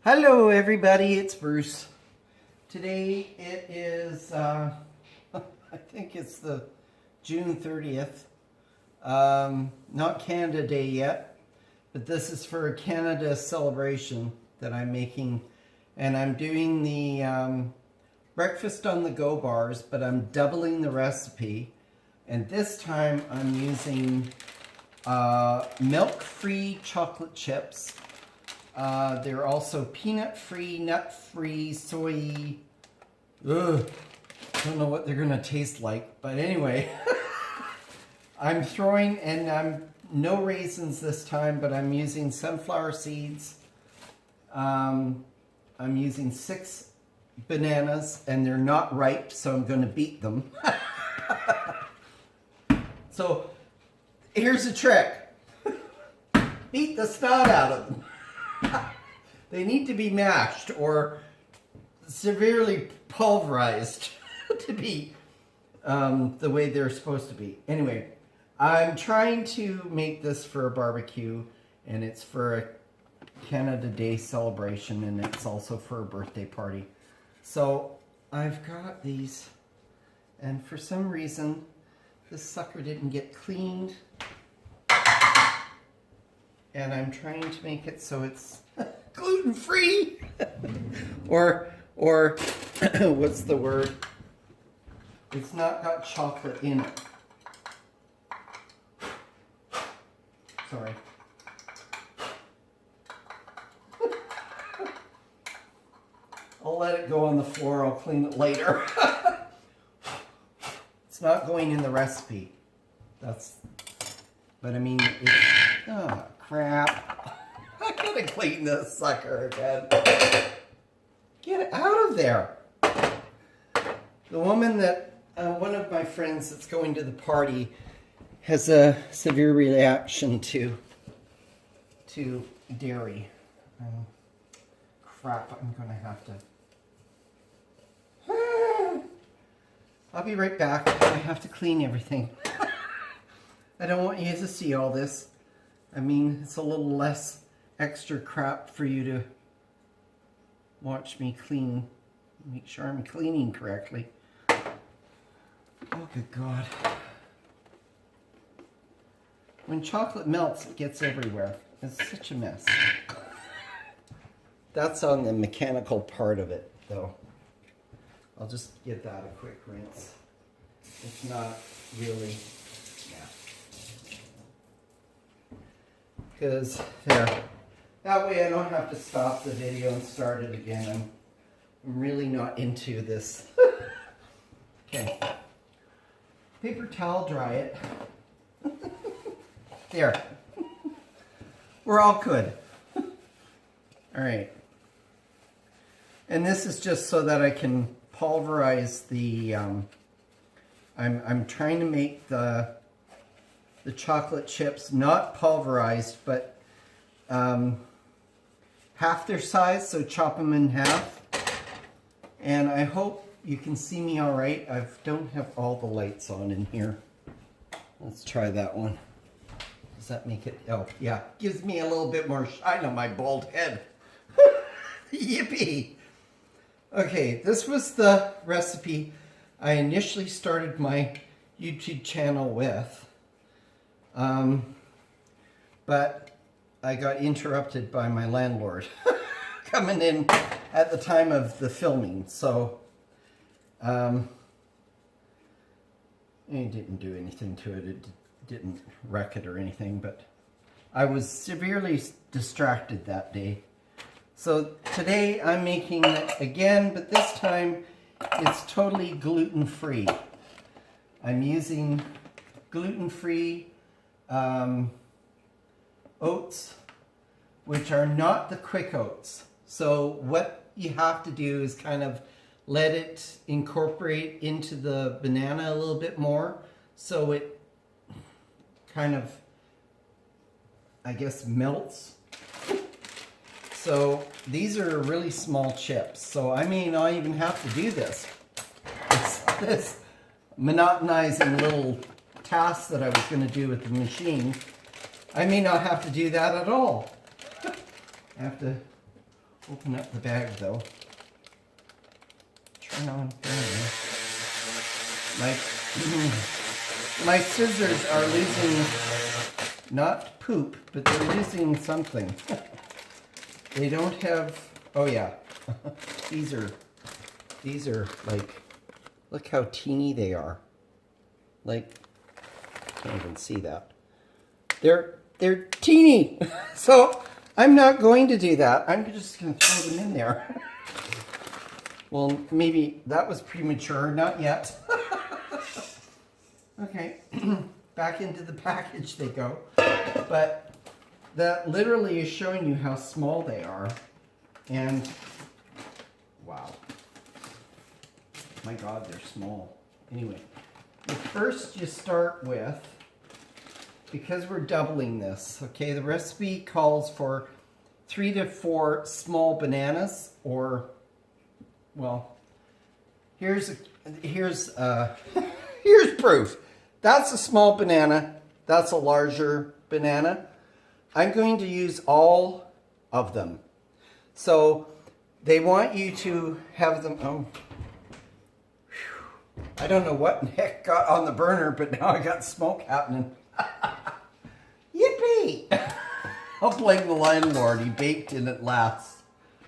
Hello everybody, it's Bruce. Today it is, I think it's the June 30th. Not Canada Day yet, but this is for a Canada celebration that I'm making. And I'm doing the breakfast on the go bars, but I'm doubling the recipe. And this time I'm using milk-free chocolate chips. They're also peanut-free, nut-free, soy. Ugh, don't know what they're gonna taste like, but anyway. I'm throwing, and I'm no raisins this time, but I'm using sunflower seeds. I'm using 6 bananas, and they're not ripe, so I'm gonna beat them. So, here's a trick. Beat the snot out of them. They need to be mashed or severely pulverized to be the way they're supposed to be. Anyway, I'm trying to make this for a barbecue, and it's for a Canada Day celebration, and it's also for a birthday party. So I've got these, and for some reason this sucker didn't get cleaned. And I'm trying to make it so it's gluten-free. or what's the word? It's not got chocolate in it. Sorry. I'll let it go on the floor. I'll clean it later. It's not going in the recipe. But I mean, it's, oh crap. I gotta clean this sucker again. Get it out of there. The woman that, one of my friends that's going to the party has a severe reaction to dairy. Crap, I'm gonna have to. I'll be right back. I have to clean everything. I don't want you to see all this. I mean, it's a little less extra crap for you to watch me clean. Make sure I'm cleaning correctly. Oh, good God. When chocolate melts, it gets everywhere. It's such a mess. That's on the mechanical part of it, though. I'll just give that a quick rinse. It's not really... Because there, that way I don't have to stop the video and start it again. I'm really not into this. Okay, paper towel, dry it. There, we're all good. All right, and this is just so that I can pulverize the. I'm trying to make the chocolate chips not pulverized, but half their size, so chop them in half. And I hope you can see me all right. I don't have all the lights on in here. Let's try that one. Does that make it? Oh, yeah. Gives me a little bit more shine on my bald head. Yippee! Okay, this was the recipe I initially started my YouTube channel with. But I got interrupted by my landlord coming in at the time of the filming, so it didn't do anything to it. It didn't wreck it or anything, but I was severely distracted that day. So today I'm making it again, but this time it's totally gluten-free. I'm using gluten-free oats, which are not the quick oats. So what you have to do is kind of let it incorporate into the banana a little bit more, so it kind of, I guess, melts. So these are really small chips, so I may not even have to do this. This monotonizing little task that I was going to do with the machine, I may not have to do that at all. I have to Open up the bag though. Turn on. My scissors are losing, not poop, but they're losing something. They don't have, oh yeah. These are like, look how teeny they are. Like, can't even see that. They're teeny. So I'm not going to do that. I'm just going to throw them in there. Well, maybe that was premature. Not yet. Okay, back into the package they go. But that literally is showing you how small they are. And wow. My God, they're small. Anyway, first you start with, because we're doubling this, okay, the recipe calls for 3 to 4 small bananas, or, well, here's proof. That's a small banana. That's a larger banana. I'm going to use all of them. So they want you to have them, oh, whew. I don't know what in the heck got on the burner, but now I got smoke happening. Yippee! I'll blame the landlord. He baked in at last.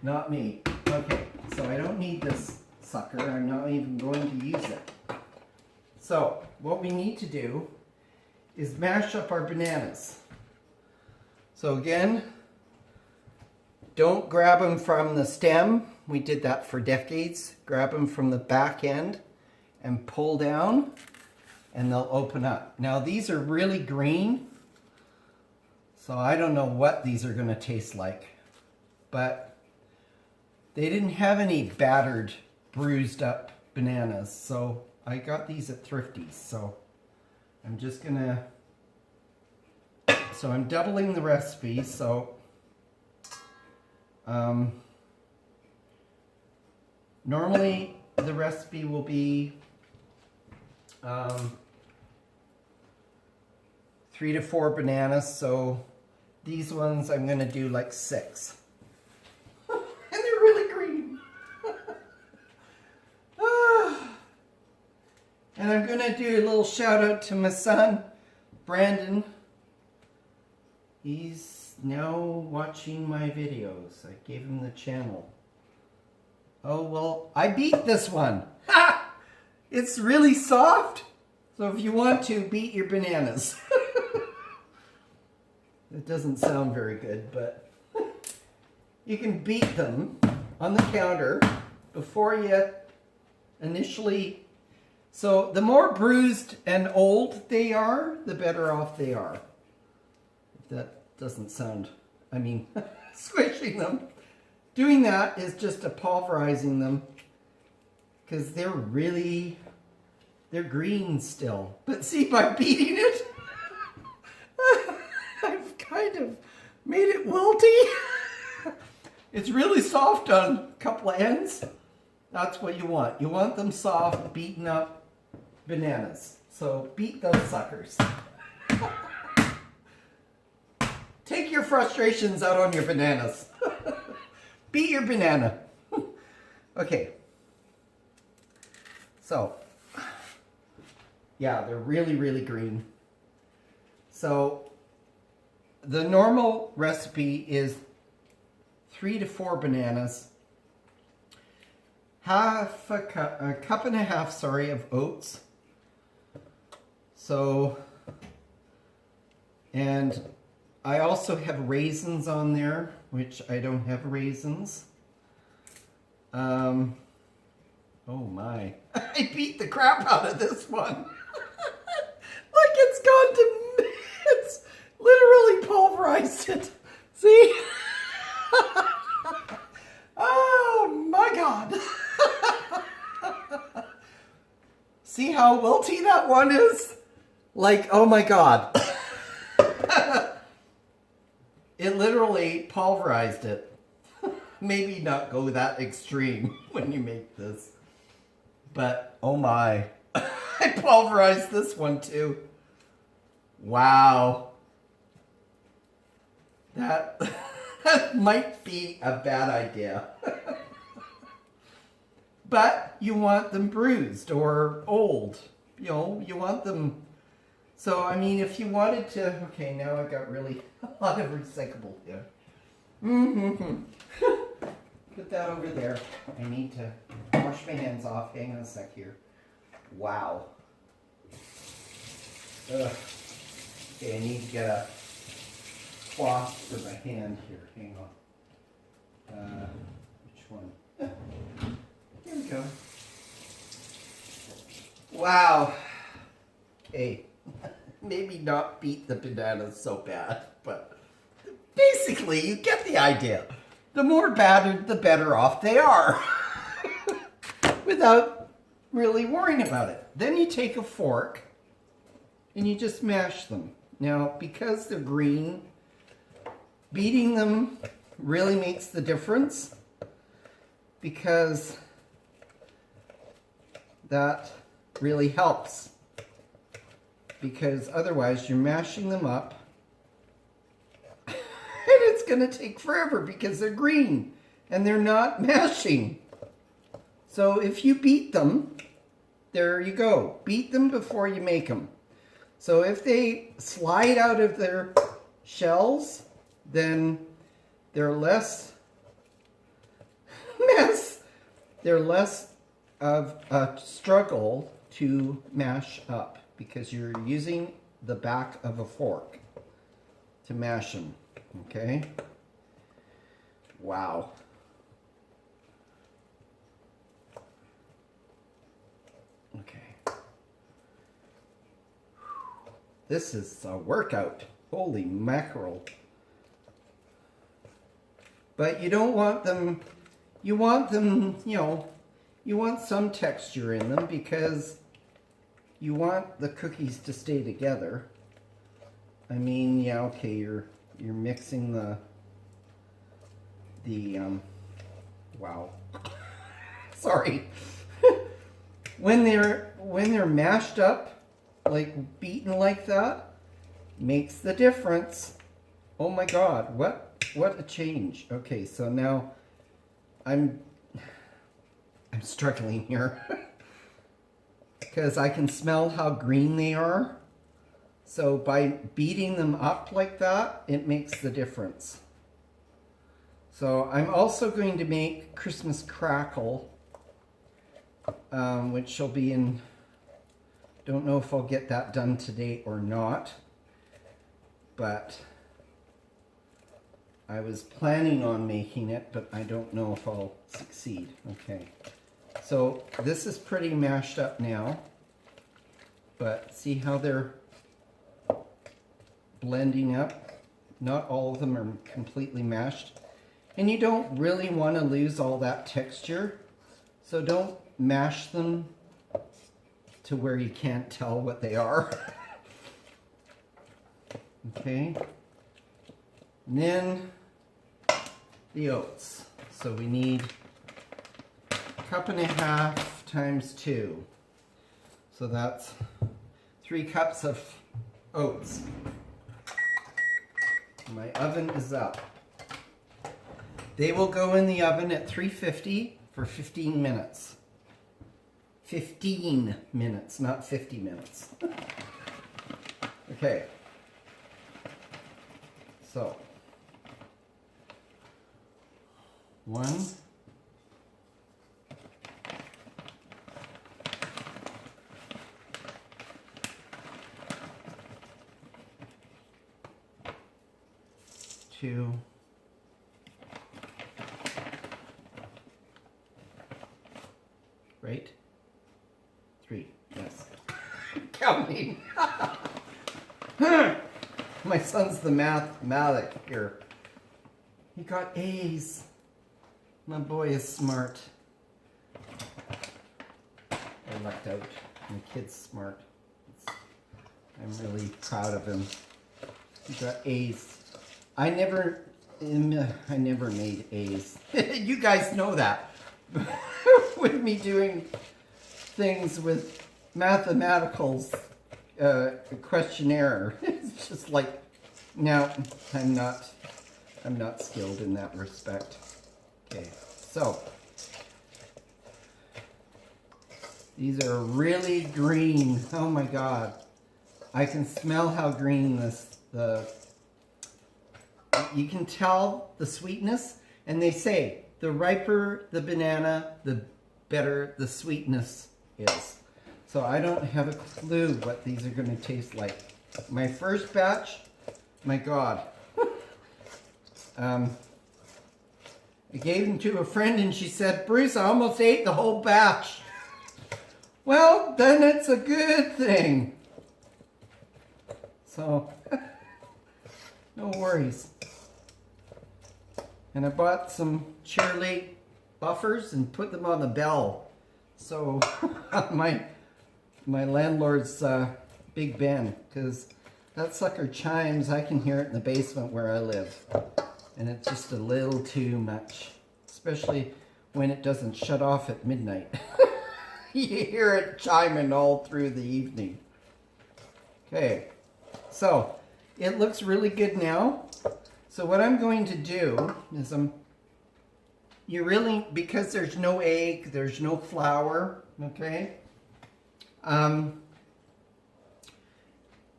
Not me. Okay, so I don't need this sucker. I'm not even going to use it. So what we need to do is mash up our bananas. So again, don't grab them from the stem. We did that for decades. Grab them from the back end and pull down and they'll open up. Now these are really green, so I don't know what these are going to taste like, but they didn't have any battered, bruised up bananas, so I got these at Thrifty's. So I'm just gonna, so I'm doubling the recipe. So normally the recipe will be 3 to 4 bananas. So these ones I'm gonna do like 6. And they're really green. And I'm going to do a little shout out to my son, Brandon. He's now watching my videos. I gave him the channel. Oh, well, I beat this one. Ha! It's really soft. So if you want to, beat your bananas. It doesn't sound very good, but you can beat them on the counter before you initially. So the more bruised and old they are, the better off they are. If that doesn't sound, I mean, squishing them. Doing that is just pulverizing them because they're green still. But see, by beating it, I've kind of made it wilty. It's really soft on a couple of ends. That's what you want. You want them soft, beaten up bananas. So beat those suckers. Take your frustrations out on your bananas. Beat your banana. Okay. So, yeah, they're really, really green. So, the normal recipe is 3 to 4 bananas, a cup and a half, sorry, of oats. So, and I also have raisins on there, which I don't have raisins. Oh my, I beat the crap out of this one. Look, it's gone to, it's literally pulverized it. See? Oh my God. See how wilty that one is? Like, oh my God. It literally pulverized it. Maybe not go that extreme when you make this. But, oh my. I pulverized this one too. Wow. That, might be a bad idea. But you want them bruised or old. You know, you want them. So, I mean, if you wanted to. Okay, now I've got really a lot of recyclable here. Put that over there. I need to wash my hands off. Hang on a sec here. Wow. Ugh. Okay, I need to get a cloth for my hand here. Hang on. Which one? Here we go. Wow. Okay. Maybe not beat the bananas so bad, but basically you get the idea. The more battered, the better off they are. Without really worrying about it. Then you take a fork and you just mash them. Now, because they're green, beating them really makes the difference, because that really helps. Because otherwise you're mashing them up and it's going to take forever because they're green and they're not mashing. So if you beat them, there you go. Beat them before you make them. So if they slide out of their shells, then they're less mess. They're less of a struggle to mash up because you're using the back of a fork to mash them. Okay? Wow. Okay. This is a workout. Holy mackerel. But you don't want them, you want them, you know, you want some texture in them because you want the cookies to stay together. I mean, yeah, okay, you're mixing the wow. Sorry. when they're mashed up, like beaten like that, makes the difference. Oh my God, what a change. Okay, so now I'm struggling here because I can smell how green they are. So by beating them up like that, it makes the difference. So I'm also going to make Christmas crackle, which will be in, don't know if I'll get that done today or not, but I was planning on making it, but I don't know if I'll succeed. Okay, so this is pretty mashed up now, but see how they're blending up? Not all of them are completely mashed. And you don't really want to lose all that texture, so don't mash them to where you can't tell what they are. Okay. And then the oats. So we need 1.5 cups times 2. So that's 3 cups of oats. My oven is up. They will go in the oven at 350 for 15 minutes. 15 minutes, not 50 minutes. Okay. So, 1, 2, 3, yes. Counting. My son's the mathematic here. He got A's. My boy is smart. I lucked out. My kid's smart. I'm really proud of him. He got A's. I never made A's. You guys know that. With me doing things with mathematicals questionnaire. It's just like, no, I'm I'm not skilled in that respect. Okay, so these are really green. Oh my God. I can smell how green you can tell the sweetness, and they say the riper the banana, the better the sweetness is. So I don't have a clue what these are going to taste like. My first batch, my God. I gave them to a friend and she said, Bruce, I almost ate the whole batch. Well, then it's a good thing. So, no worries. And I bought some Cheerly buffers and put them on the bell. So, my landlord's Big Ben, because that sucker chimes. I can hear it in the basement where I live. And it's just a little too much, especially when it doesn't shut off at midnight. You hear it chiming all through the evening. Okay, so it looks really good now. So what I'm going to do is because there's no egg, there's no flour, okay?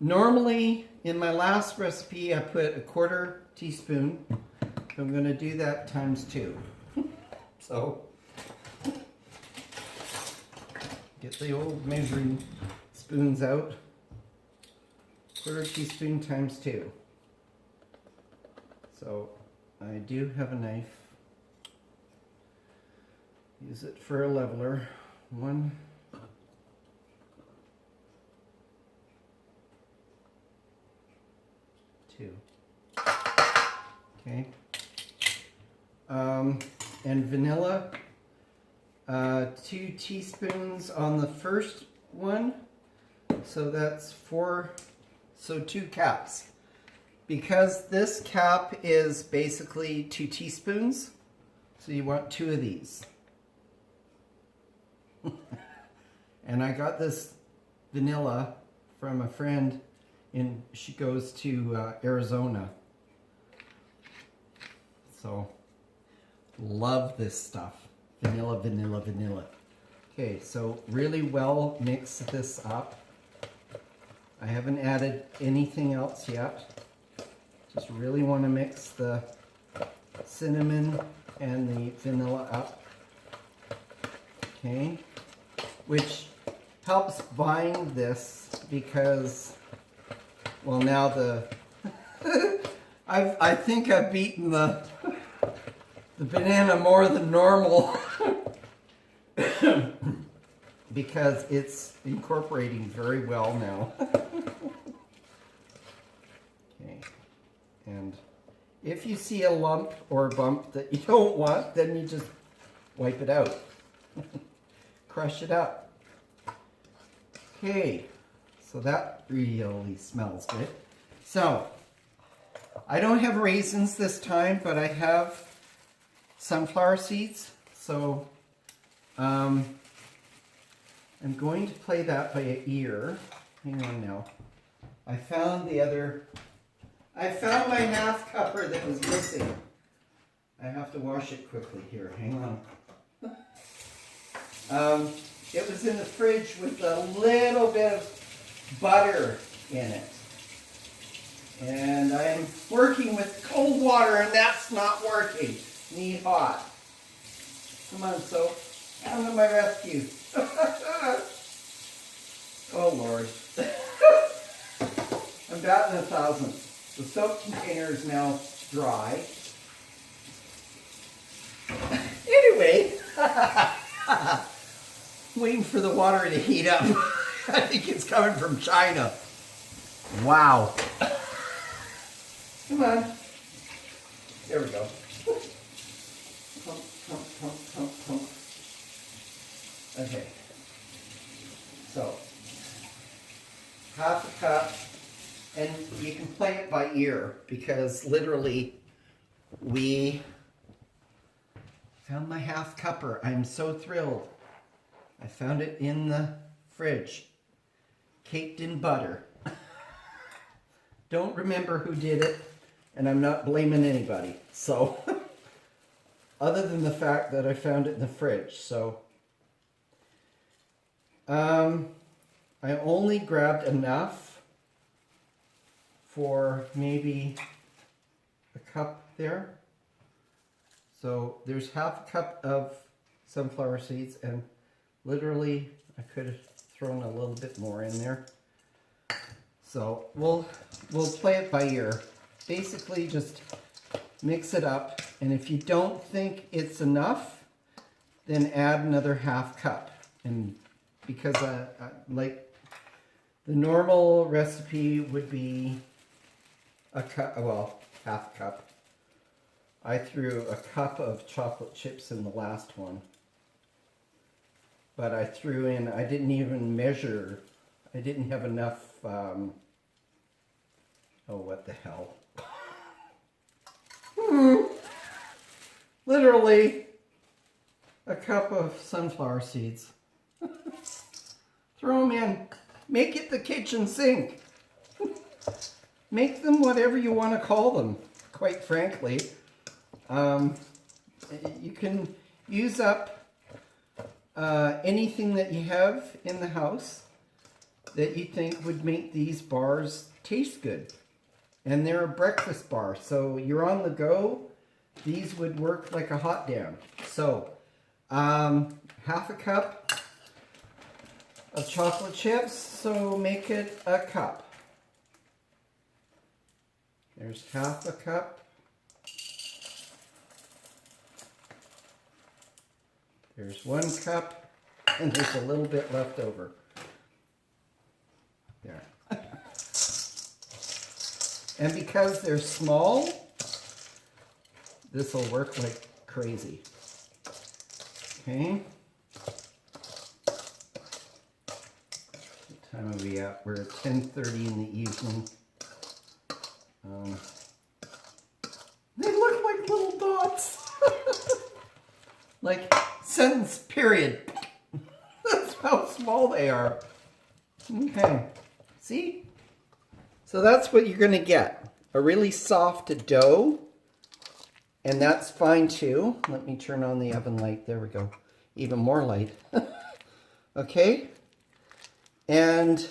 Normally, in my last recipe, I put a 1/4 teaspoon. So I'm going to do that times 2. So, get the old measuring spoons out. 1/4 teaspoon times 2. So, I do have a knife. Use it for a leveler. 1, 2. Okay. And vanilla, 2 teaspoons on the first one. So that's 4, so 2 caps. Because this cap is basically 2 teaspoons, so you want 2 of these. And I got this vanilla from a friend she goes to Arizona. So, love this stuff. Vanilla, vanilla, vanilla. Okay, so really well mix this up. I haven't added anything else yet. Just really want to mix the cinnamon and the vanilla up. Okay, which helps bind this because, well, now I think I've beaten the banana more than normal because it's incorporating very well now. Okay, and if you see a lump or a bump that you don't want, then you just wipe it out. Crush it up. Okay, so that really smells good. So, I don't have raisins this time, but I have sunflower seeds. So, I'm going to play that by ear. Hang on now. I found my half cupper that was missing. I have to wash it quickly here. Hang on. It was in the fridge with a little bit of butter in it. And I'm working with cold water and that's not working. Need hot. Come on, soap. Come to my rescue. Oh, Lord. I'm batting 1,000. The soap container is now dry. Anyway, waiting for the water to heat up. I think it's coming from China. Wow. Come on. There we go. Pump, pump, pump, pump, pump. Okay. So, half a cup. And you can play it by ear because literally we found my half cupper. I'm so thrilled. I found it in the fridge, caked in butter. Don't remember who did it. and I'm not blaming anybody. So, other than the fact that I found it in the fridge. So, I only grabbed enough for maybe a cup there. So there's half a cup of sunflower seeds, and literally I could have thrown a little bit more in there. So we'll play it by ear. Basically just mix it up, and if you don't think it's enough, then add another half cup. And because like the normal recipe would be a cup, well, half a cup. I threw a cup of chocolate chips in the last one. But I threw in, I didn't even measure, I didn't have enough, oh, what the hell. Literally a cup of sunflower seeds. Throw them in. Make it the kitchen sink. Make them whatever you want to call them, quite frankly. You can use up anything that you have in the house that you think would make these bars taste good. And they're a breakfast bar, so you're on the go. These would work like a hot damn. So, half a cup of chocolate chips, so make it a cup. There's half a cup. There's 1 cup, and there's a little bit left over. There. And because they're small, this will work like crazy. Okay. What time are we at? We're at 10:30 in the evening. They look like little dots. Like sentence period. That's how small they are. Okay. See? So that's what you're going to get. A really soft dough. And that's fine too. Let me turn on the oven light. There we go. Even more light. Okay. And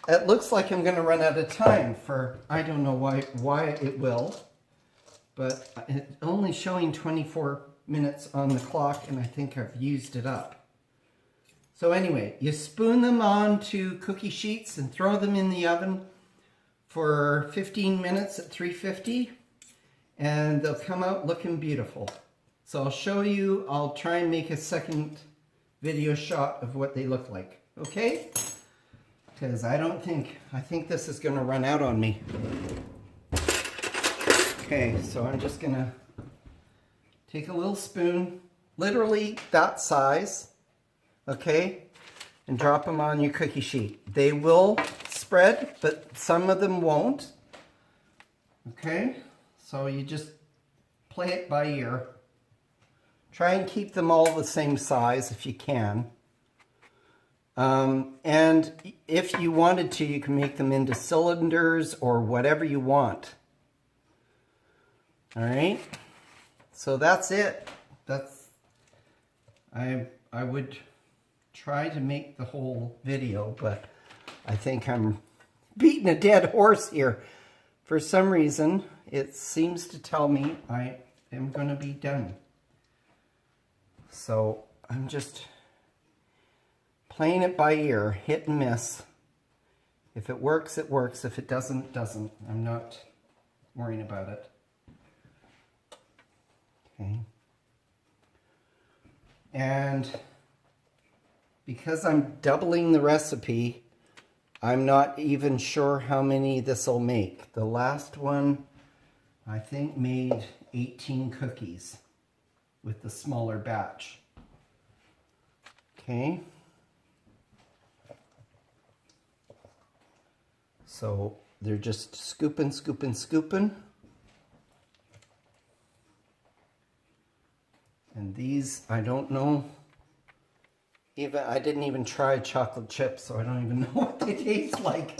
it looks like I'm going to run out of time for, I don't know why it will. But it's only showing 24 minutes on the clock, and I think I've used it up. So anyway, you spoon them onto cookie sheets and throw them in the oven for 15 minutes at 350, and they'll come out looking beautiful. So I'll show you, I'll try and make a second video shot of what they look like, okay? Because I think this is going to run out on me. Okay, so I'm just going to take a little spoon, literally that size, okay, and drop them on your cookie sheet. They will spread, but some of them won't. Okay, so you just play it by ear. Try and keep them all the same size if you can. And if you wanted to, you can make them into cylinders or whatever you want. All right. So that's it. I would try to make the whole video, but I think I'm beating a dead horse here. For some reason, it seems to tell me I am going to be done. So I'm just playing it by ear, hit and miss. If it works, it works. If it doesn't, it doesn't. I'm not worrying about it. Okay. And because I'm doubling the recipe, I'm not even sure how many this will make. The last one, I think, made 18 cookies with the smaller batch. Okay. So they're just scooping, scooping, scooping. And these, I don't know, I didn't even try chocolate chips, so I don't even know what they taste like.